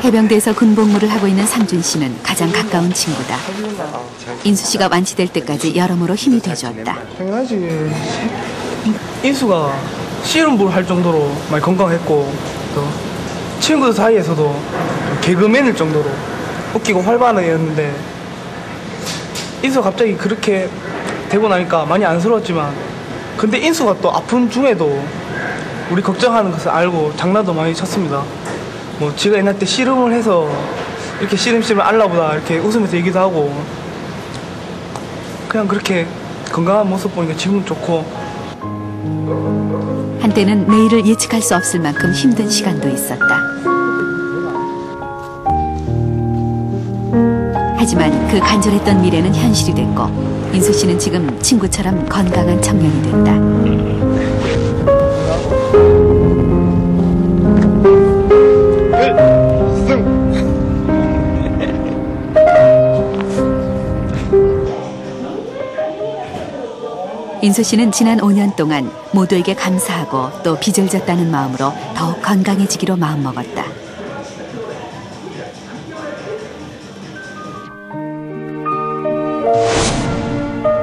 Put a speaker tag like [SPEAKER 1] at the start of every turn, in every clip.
[SPEAKER 1] 해병대에서 군복무를 하고 있는 상준 씨는 가장 가까운 친구다. 인수 씨가 완치될 때까지 여러모로 힘이 돼주었다.
[SPEAKER 2] 당연하지. 인수가 씨름볼 할 정도로 많이 건강했고 또 친구들 사이에서도 개그맨일 정도로 웃기고 활발한 애였는데 인수가 갑자기 그렇게 되고 나니까 많이 안쓰러웠지만 근데 인수가 또 아픈 중에도 우리 걱정하는 것을 알고 장난도 많이 쳤습니다. 뭐 지가 옛날 때 씨름을 해서 이렇게 씨름씨름 알라보다 이렇게 웃으면서 얘기도 하고 그냥 그렇게 건강한 모습 보니까 기분 좋고.
[SPEAKER 1] 한때는 내일을 예측할 수 없을 만큼 힘든 시간도 있었다. 하지만 그 간절했던 미래는 현실이 됐고 인수 씨는 지금 친구처럼 건강한 청년이 됐다. 인수 씨는 지난 5년 동안 모두에게 감사하고 또 빚을 졌다는 마음으로 더욱 건강해지기로 마음먹었다.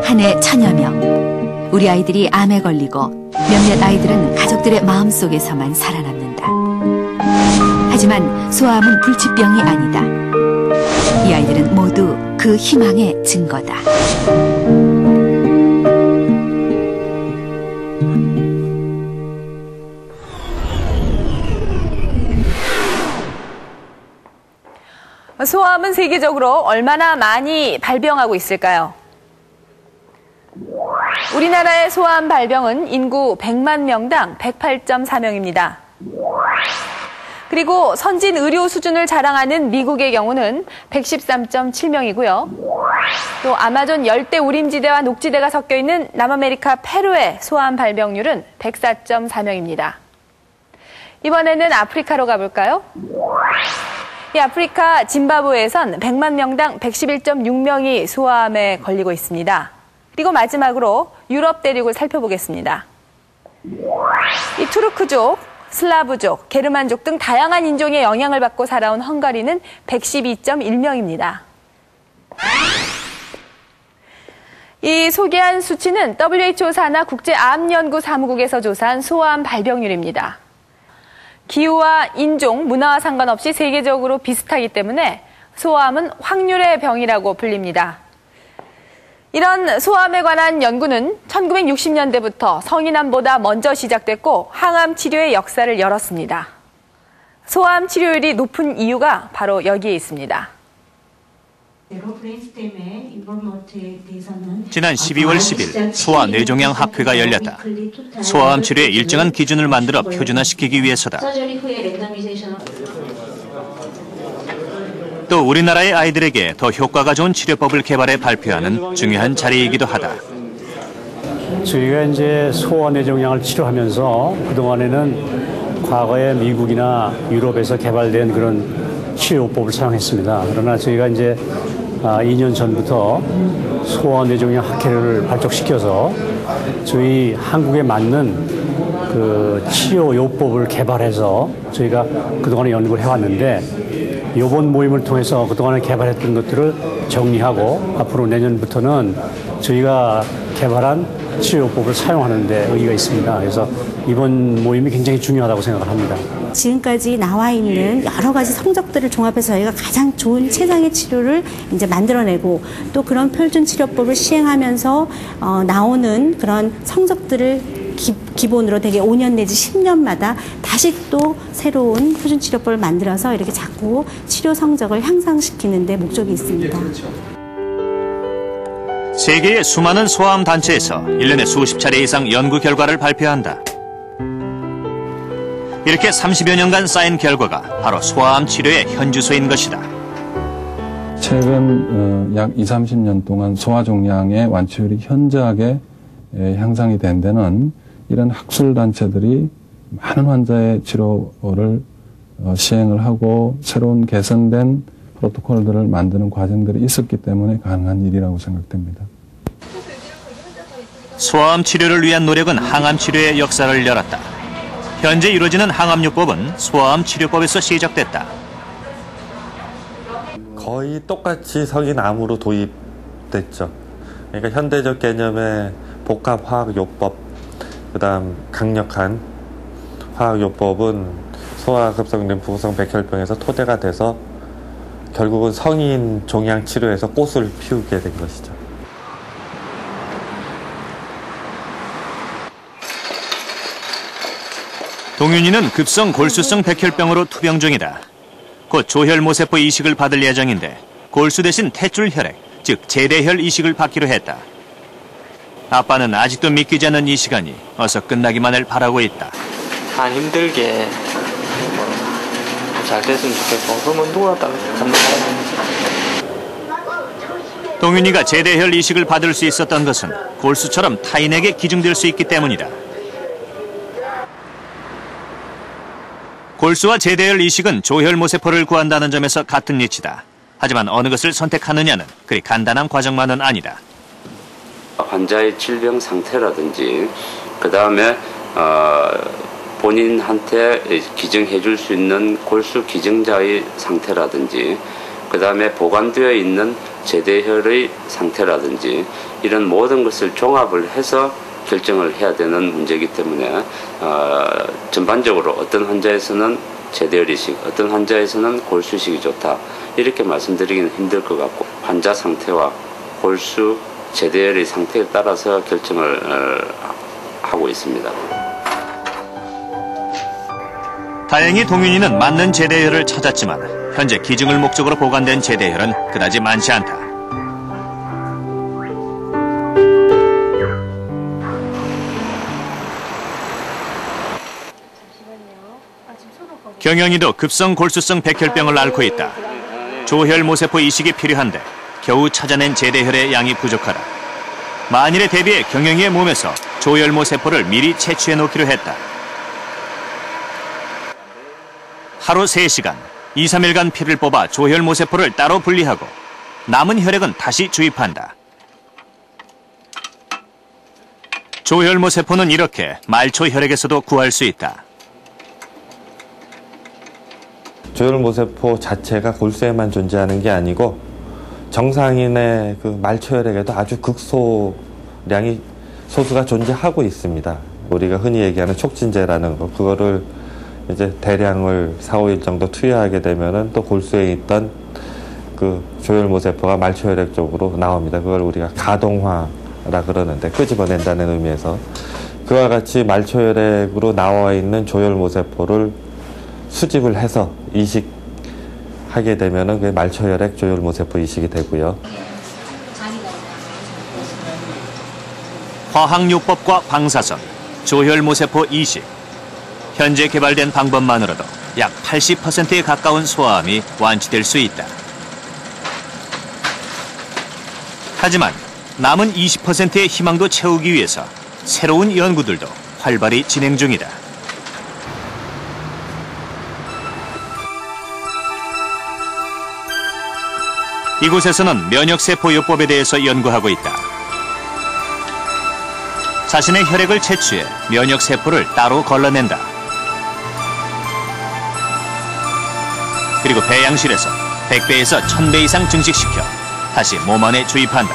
[SPEAKER 1] 한 해 1000여 명. 우리 아이들이 암에 걸리고 몇몇 아이들은 가족들의 마음속에서만 살아남는다. 하지만 소아암은 불치병이 아니다. 이 아이들은 모두 그 희망의 증거다.
[SPEAKER 3] 소아암은 세계적으로 얼마나 많이 발병하고 있을까요? 우리나라의 소아암 발병은 인구 100만 명당 108.4명입니다. 그리고 선진 의료 수준을 자랑하는 미국의 경우는 113.7명이고요. 또 아마존 열대 우림지대와 녹지대가 섞여 있는 남아메리카 페루의 소아암 발병률은 104.4명입니다. 이번에는 아프리카로 가볼까요? 이 아프리카 짐바브웨에선 100만 명당 111.6명이 소아암에 걸리고 있습니다. 그리고 마지막으로 유럽 대륙을 살펴보겠습니다. 이 투르크족, 슬라브족, 게르만족 등 다양한 인종의 영향을 받고 살아온 헝가리는 112.1명입니다. 이 소개한 수치는 WHO 산하 국제암연구사무국에서 조사한 소아암 발병률입니다. 기후와 인종, 문화와 상관없이 세계적으로 비슷하기 때문에 소아암은 확률의 병이라고 불립니다. 이런 소아암에 관한 연구는 1960년대부터 성인암보다 먼저 시작됐고 항암 치료의 역사를 열었습니다. 소아암 치료율이 높은 이유가 바로 여기에 있습니다.
[SPEAKER 4] 지난 12월 10일 소아뇌종양학회가 열렸다. 소아암 치료에 일정한 기준을 만들어 표준화시키기 위해서다. 또 우리나라의 아이들에게 더 효과가 좋은 치료법을 개발해 발표하는 중요한 자리이기도 하다.
[SPEAKER 5] 저희가 이제 소아뇌종양을 치료하면서 그동안에는 과거에 미국이나 유럽에서 개발된 그런 치료법을 사용했습니다. 그러나 저희가 이제 2년 전부터 소아뇌종양 학회를 발족시켜서 저희 한국에 맞는 그 치료 요법을 개발해서 저희가 그동안에 연구를 해왔는데 이번 모임을 통해서 그동안에 개발했던 것들을 정리하고 앞으로 내년부터는 저희가 개발한 치료요법을 사용하는 데 의의가 있습니다. 그래서 이번 모임이 굉장히 중요하다고 생각을 합니다.
[SPEAKER 6] 지금까지 나와 있는 여러 가지 성적들을 종합해서 저희가 가장 좋은 최상의 치료를 이제 만들어내고 또 그런 표준 치료법을 시행하면서 나오는 그런 성적들을 기본으로 되게 5년 내지 10년마다 다시 또 새로운 표준 치료법을 만들어서 이렇게 자꾸 치료 성적을 향상시키는 데 목적이 있습니다.
[SPEAKER 4] 세계의 수많은 소아암 단체에서 1년에 수십 차례 이상 연구 결과를 발표한다. 이렇게 30여 년간 쌓인 결과가 바로 소아암 치료의 현주소인 것이다.
[SPEAKER 7] 최근 약 20-30년 동안 소아종양의 완치율이 현저하게 향상이 된 데는 이런 학술단체들이 많은 환자의 치료를 시행을 하고 새로운 개선된 프로토콜들을 만드는 과정들이 있었기 때문에 가능한 일이라고 생각됩니다.
[SPEAKER 4] 소아암 치료를 위한 노력은 항암 치료의 역사를 열었다. 현재 이루어지는 항암요법은 소아암 치료법에서 시작됐다.
[SPEAKER 8] 거의 똑같이 성인암으로 도입됐죠. 그러니까 현대적 개념의 복합화학요법, 그다음 강력한 화학요법은 소아급성 림프구성 백혈병에서 토대가 돼서 결국은 성인 종양 치료에서 꽃을 피우게 된 것이죠.
[SPEAKER 4] 동윤이는 급성 골수성 백혈병으로 투병 중이다. 곧 조혈모세포 이식을 받을 예정인데 골수 대신 탯줄 혈액, 즉 제대혈 이식을 받기로 했다. 아빠는 아직도 믿기지 않는 이 시간이 어서 끝나기만을 바라고 있다.
[SPEAKER 9] 안 힘들게 잘 됐으면 좋겠고, 그러면 누가 감당하는.
[SPEAKER 4] 동윤이가 제대혈 이식을 받을 수 있었던 것은 골수처럼 타인에게 기증될 수 있기 때문이다. 골수와 제대혈 이식은 조혈모세포를 구한다는 점에서 같은 이치다. 하지만 어느 것을 선택하느냐는 그리 간단한 과정만은 아니다.
[SPEAKER 10] 환자의 질병 상태라든지 그 다음에 본인한테 기증해 줄 수 있는 골수 기증자의 상태라든지 그 다음에 보관되어 있는 제대혈의 상태라든지 이런 모든 것을 종합을 해서 결정을 해야 되는 문제이기 때문에 전반적으로 어떤 환자에서는 제대혈 이식, 어떤 환자에서는 골수 이식이 좋다 이렇게 말씀드리기는 힘들 것 같고 환자 상태와 골수 제대혈의 상태에 따라서 결정을 하고 있습니다.
[SPEAKER 4] 다행히 동윤이는 맞는 제대혈을 찾았지만 현재 기증을 목적으로 보관된 제대혈은 그다지 많지 않다. 경영이도 급성 골수성 백혈병을 앓고 있다. 조혈모세포 이식이 필요한데 겨우 찾아낸 제대혈의 양이 부족하다. 만일에 대비해 경영이의 몸에서 조혈모세포를 미리 채취해 놓기로 했다. 하루 3시간, 2, 3일간 피를 뽑아 조혈모세포를 따로 분리하고 남은 혈액은 다시 주입한다. 조혈모세포는 이렇게 말초 혈액에서도 구할 수 있다.
[SPEAKER 8] 조혈모세포 자체가 골수에만 존재하는 게 아니고 정상인의 그 말초혈액에도 아주 극소량이 소수가 존재하고 있습니다. 우리가 흔히 얘기하는 촉진제라는 거, 그거를 이제 대량을 4, 5일 정도 투여하게 되면은 또 골수에 있던 그 조혈모세포가 말초혈액 쪽으로 나옵니다. 그걸 우리가 가동화라 그러는데 끄집어낸다는 의미에서 그와 같이 말초혈액으로 나와 있는 조혈모세포를 수집을 해서 이식하게 되면은 그게 말초혈액 조혈모세포 이식이 되고요.
[SPEAKER 4] 화학요법과 방사선, 조혈모세포 이식. 현재 개발된 방법만으로도 약 80%에 가까운 소아암이 완치될 수 있다. 하지만 남은 20%의 희망도 채우기 위해서 새로운 연구들도 활발히 진행 중이다. 이곳에서는 면역세포요법에 대해서 연구하고 있다. 자신의 혈액을 채취해 면역세포를 따로 걸러낸다. 그리고 배양실에서 100배에서 1000배 이상 증식시켜 다시 몸 안에 주입한다.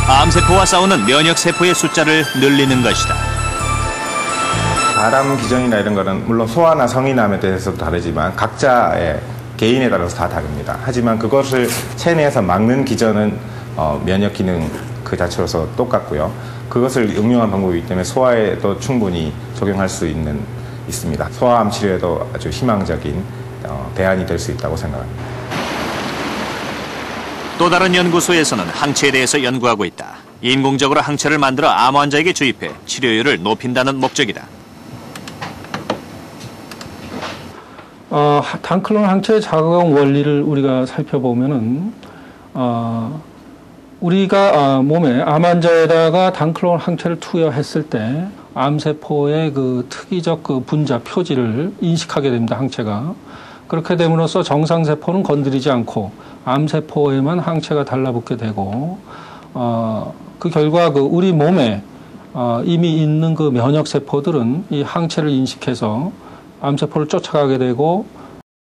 [SPEAKER 4] 암세포와 싸우는 면역세포의 숫자를 늘리는 것이다.
[SPEAKER 11] 암 기전이나 이런 거는 물론 소아나 성인암에 대해서도 다르지만 각자의 개인에 따라서 다 다릅니다. 하지만 그것을 체내에서 막는 기전은 면역 기능 그 자체로서 똑같고요. 그것을 응용한 방법이기 때문에 소아에도 충분히 적용할 수 있습니다. 소아암 치료에도 아주 희망적인 대안이 될 수 있다고 생각합니다.
[SPEAKER 4] 또 다른 연구소에서는 항체에 대해서 연구하고 있다. 인공적으로 항체를 만들어 암 환자에게 주입해 치료율을 높인다는 목적이다.
[SPEAKER 12] 단클론 항체의 작용 원리를 우리가 살펴보면은 우리가 몸에 암 환자에다가 단클론 항체를 투여했을 때 암세포의 그 특이적 그 분자 표지를 인식하게 됩니다. 항체가. 그렇게 됨으로써 정상세포는 건드리지 않고 암세포에만 항체가 달라붙게 되고 그 결과 그 우리 몸에 이미 있는 그 면역 세포들은 이 항체를 인식해서 암세포를 쫓아가게 되고